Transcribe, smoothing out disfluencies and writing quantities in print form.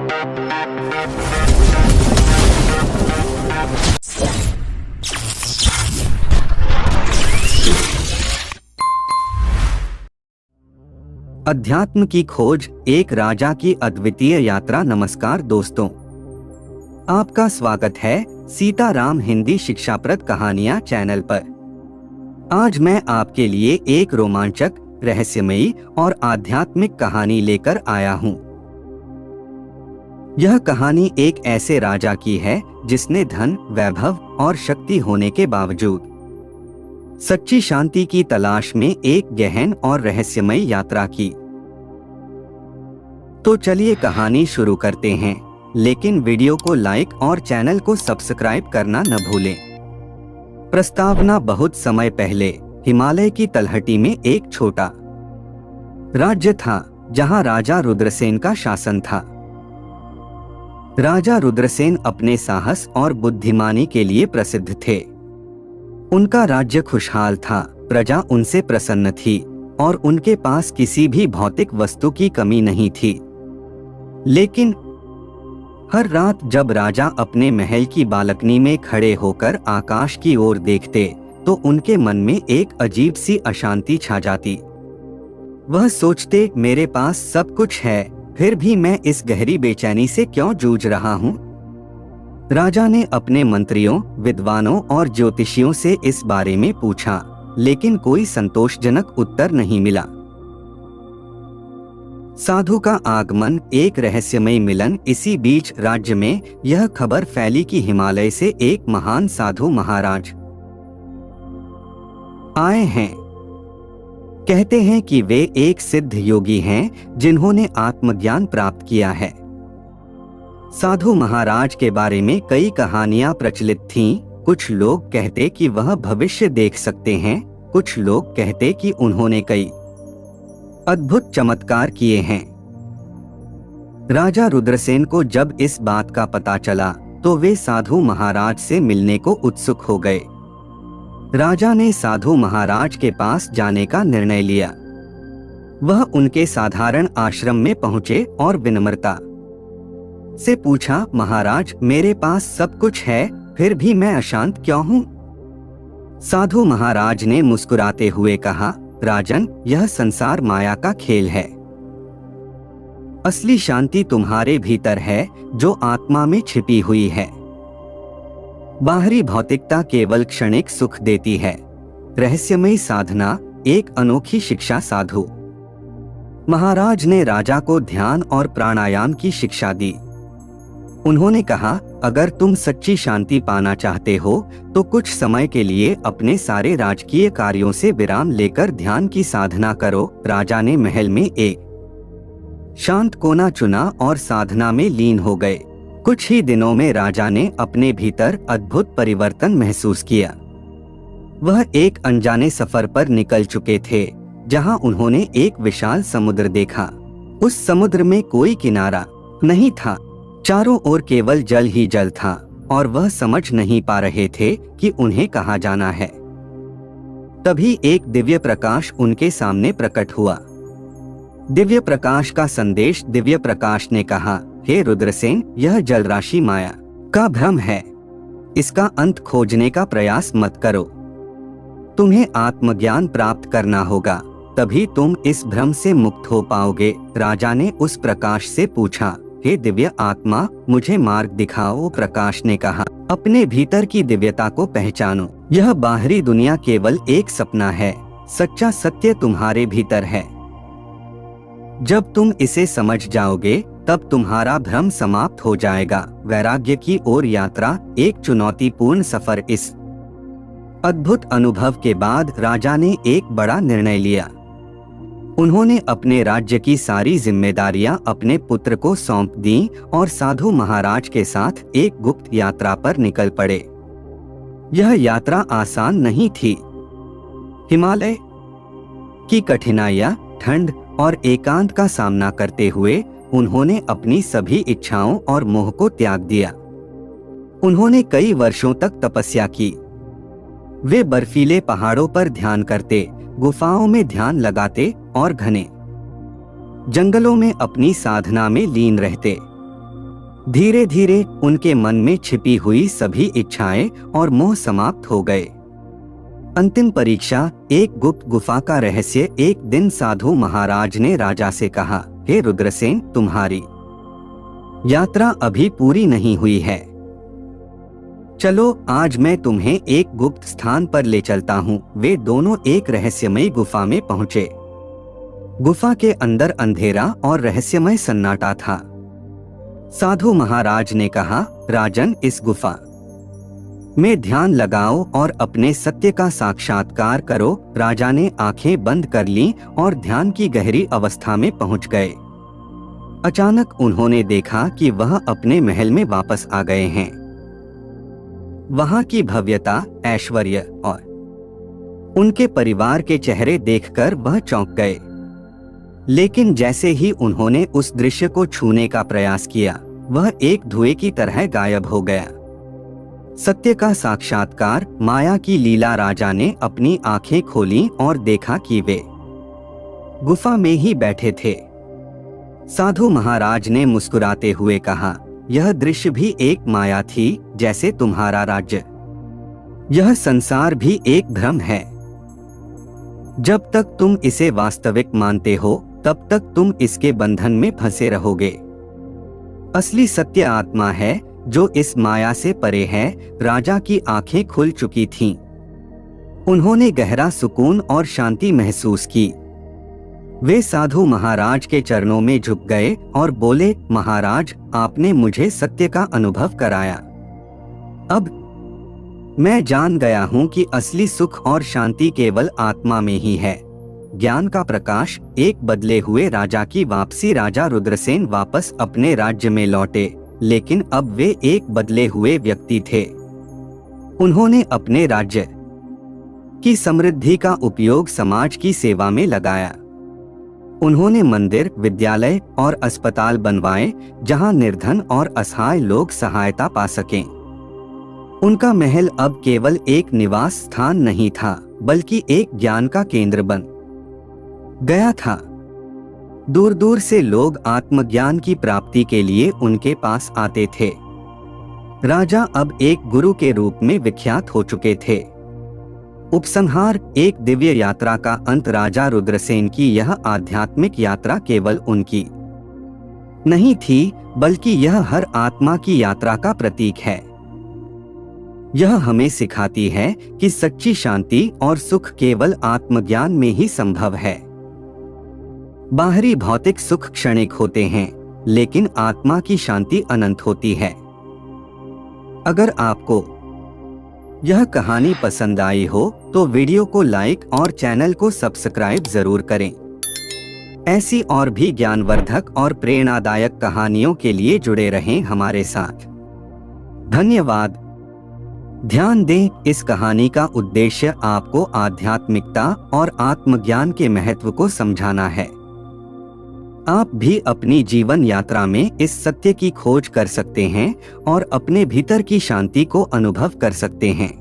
अध्यात्म की खोज, एक राजा की अद्वितीय यात्रा। नमस्कार दोस्तों, आपका स्वागत है सीताराम हिंदी शिक्षाप्रद कहानियां चैनल पर। आज मैं आपके लिए एक रोमांचक, रहस्यमयी और आध्यात्मिक कहानी लेकर आया हूं। यह कहानी एक ऐसे राजा की है जिसने धन, वैभव और शक्ति होने के बावजूद सच्ची शांति की तलाश में एक गहन और रहस्यमयी यात्रा की। तो चलिए कहानी शुरू करते हैं, लेकिन वीडियो को लाइक और चैनल को सब्सक्राइब करना न भूलें। प्रस्तावना। बहुत समय पहले हिमालय की तलहटी में एक छोटा राज्य था जहां राजा रुद्रसेन का शासन था। राजा रुद्रसेन अपने साहस और बुद्धिमानी के लिए प्रसिद्ध थे। उनका राज्य खुशहाल था, प्रजा उनसे प्रसन्न थी और उनके पास किसी भी भौतिक वस्तु की कमी नहीं थी। लेकिन हर रात जब राजा अपने महल की बालकनी में खड़े होकर आकाश की ओर देखते तो उनके मन में एक अजीब सी अशांति छा जाती। वह सोचते, मेरे पास सब कुछ है, फिर भी मैं इस गहरी बेचैनी से क्यों जूझ रहा हूँ। राजा ने अपने मंत्रियों, विद्वानों और ज्योतिषियों से इस बारे में पूछा, लेकिन कोई संतोषजनक उत्तर नहीं मिला। साधु का आगमन, एक रहस्यमय मिलन। इसी बीच राज्य में यह खबर फैली कि हिमालय से एक महान साधु महाराज आए हैं। कहते हैं कि वे एक सिद्ध योगी हैं जिन्होंने आत्मज्ञान प्राप्त किया है। साधु महाराज के बारे में कई कहानियां प्रचलित थीं। कुछ लोग कहते कि वह भविष्य देख सकते हैं, कुछ लोग कहते कि उन्होंने कई अद्भुत चमत्कार किए हैं। राजा रुद्रसेन को जब इस बात का पता चला तो वे साधु महाराज से मिलने को उत्सुक हो गए। राजा ने साधु महाराज के पास जाने का निर्णय लिया। वह उनके साधारण आश्रम में पहुंचे और विनम्रता से पूछा, महाराज, मेरे पास सब कुछ है, फिर भी मैं अशांत क्यों हूँ? साधु महाराज ने मुस्कुराते हुए कहा, राजन, यह संसार माया का खेल है। असली शांति तुम्हारे भीतर है, जो आत्मा में छिपी हुई है। बाहरी भौतिकता केवल क्षणिक सुख देती है। रहस्यमयी साधना, एक अनोखी शिक्षा। साधु महाराज ने राजा को ध्यान और प्राणायाम की शिक्षा दी। उन्होंने कहा, अगर तुम सच्ची शांति पाना चाहते हो तो कुछ समय के लिए अपने सारे राजकीय कार्यों से विराम लेकर ध्यान की साधना करो। राजा ने महल में एक शांत कोना चुना और साधना में लीन हो गए। कुछ ही दिनों में राजा ने अपने भीतर अद्भुत परिवर्तन महसूस किया। वह एक अनजाने सफर पर निकल चुके थे, जहां उन्होंने एक विशाल समुद्र देखा। उस समुद्र में कोई किनारा नहीं था, चारों ओर केवल जल ही जल था और वह समझ नहीं पा रहे थे कि उन्हें कहाँ जाना है। तभी एक दिव्य प्रकाश उनके सामने प्रकट हुआ। दिव्य प्रकाश का संदेश। दिव्य प्रकाश ने कहा, हे रुद्रसेन, यह जलराशि माया का भ्रम है। इसका अंत खोजने का प्रयास मत करो। तुम्हें आत्मज्ञान प्राप्त करना होगा, तभी तुम इस भ्रम से मुक्त हो पाओगे। राजा ने उस प्रकाश से पूछा, हे दिव्य आत्मा, मुझे मार्ग दिखाओ। प्रकाश ने कहा, अपने भीतर की दिव्यता को पहचानो। यह बाहरी दुनिया केवल एक सपना है, सच्चा सत्य तुम्हारे भीतर है। जब तुम इसे समझ जाओगे तब तुम्हारा भ्रम समाप्त हो जाएगा। वैराग्य की ओर यात्रा, एक चुनौतीपूर्ण सफर। इस अद्भुत अनुभव के बाद राजा ने एक बड़ा निर्णय लिया। उन्होंने अपने राज्य की सारी जिम्मेदारियां अपने पुत्र को सौंप दीं और साधु महाराज के साथ एक गुप्त यात्रा पर निकल पड़े। यह यात्रा आसान नहीं थी। हिमालय की कठिनाइयां, ठंड और एकांत का सामना करते हुए उन्होंने अपनी सभी इच्छाओं और मोह को त्याग दिया। उन्होंने कई वर्षों तक तपस्या की। वे बर्फीले पहाड़ों पर ध्यान करते, गुफाओं में ध्यान लगाते और घने जंगलों में अपनी साधना में लीन रहते। धीरे धीरे उनके मन में छिपी हुई सभी इच्छाएं और मोह समाप्त हो गए। अंतिम परीक्षा, एक गुप्त गुफा का रहस्य। एक दिन साधु महाराज ने राजा से कहा, हे रुद्रसेन, तुम्हारी यात्रा अभी पूरी नहीं हुई है। चलो आज मैं तुम्हें एक गुप्त स्थान पर ले चलता हूँ। वे दोनों एक रहस्यमयी गुफा में पहुँचे। गुफा के अंदर अंधेरा और रहस्यमय सन्नाटा था। साधु महाराज ने कहा, राजन, इस गुफा में ध्यान लगाओ और अपने सत्य का साक्षात्कार करो। राजा ने आंखें बंद कर लीं और ध्यान की गहरी अवस्था में पहुंच गए। अचानक उन्होंने देखा कि वह अपने महल में वापस आ गए हैं। वहां की भव्यता, ऐश्वर्य और उनके परिवार के चेहरे देखकर वह चौंक गए। लेकिन जैसे ही उन्होंने उस दृश्य को छूने का प्रयास किया, वह एक धुएं की तरह गायब हो गया। सत्य का साक्षात्कार, माया की लीला। राजा ने अपनी आंखें खोलीं और देखा कि वे गुफा में ही बैठे थे। साधु महाराज ने मुस्कुराते हुए कहा, यह दृश्य भी एक माया थी, जैसे तुम्हारा राज्य। यह संसार भी एक भ्रम है। जब तक तुम इसे वास्तविक मानते हो, तब तक तुम इसके बंधन में फंसे रहोगे। असली सत्य आत्मा है, जो इस माया से परे है। राजा की आंखें खुल चुकी थीं। उन्होंने गहरा सुकून और शांति महसूस की। वे साधु महाराज के चरणों में झुक गए और बोले, महाराज, आपने मुझे सत्य का अनुभव कराया। अब मैं जान गया हूं कि असली सुख और शांति केवल आत्मा में ही है। ज्ञान का प्रकाश। एक बदले हुए राजा की वापसी। राजा रुद्रसेन वापस अपने राज्य में लौटे, लेकिन अब वे एक बदले हुए व्यक्ति थे। उन्होंने अपने राज्य की समृद्धि का उपयोग समाज की सेवा में लगाया। उन्होंने मंदिर, विद्यालय और अस्पताल बनवाए, जहां निर्धन और असहाय लोग सहायता पा सकें। उनका महल अब केवल एक निवास स्थान नहीं था, बल्कि एक ज्ञान का केंद्र बन गया था। दूर दूर से लोग आत्मज्ञान की प्राप्ति के लिए उनके पास आते थे। राजा अब एक गुरु के रूप में विख्यात हो चुके थे। उपसंहार, एक दिव्य यात्रा का अंत। राजा रुद्रसेन की यह आध्यात्मिक यात्रा केवल उनकी नहीं थी, बल्कि यह हर आत्मा की यात्रा का प्रतीक है। यह हमें सिखाती है कि सच्ची शांति और सुख केवल आत्मज्ञान में ही संभव है। बाहरी भौतिक सुख क्षणिक होते हैं, लेकिन आत्मा की शांति अनंत होती है। अगर आपको यह कहानी पसंद आई हो तो वीडियो को लाइक और चैनल को सब्सक्राइब जरूर करें। ऐसी और भी ज्ञानवर्धक और प्रेरणादायक कहानियों के लिए जुड़े रहें हमारे साथ। धन्यवाद। ध्यान दें, इस कहानी का उद्देश्य आपको आध्यात्मिकता और आत्मज्ञान के महत्व को समझाना है। आप भी अपनी जीवन यात्रा में इस सत्य की खोज कर सकते हैं और अपने भीतर की शांति को अनुभव कर सकते हैं।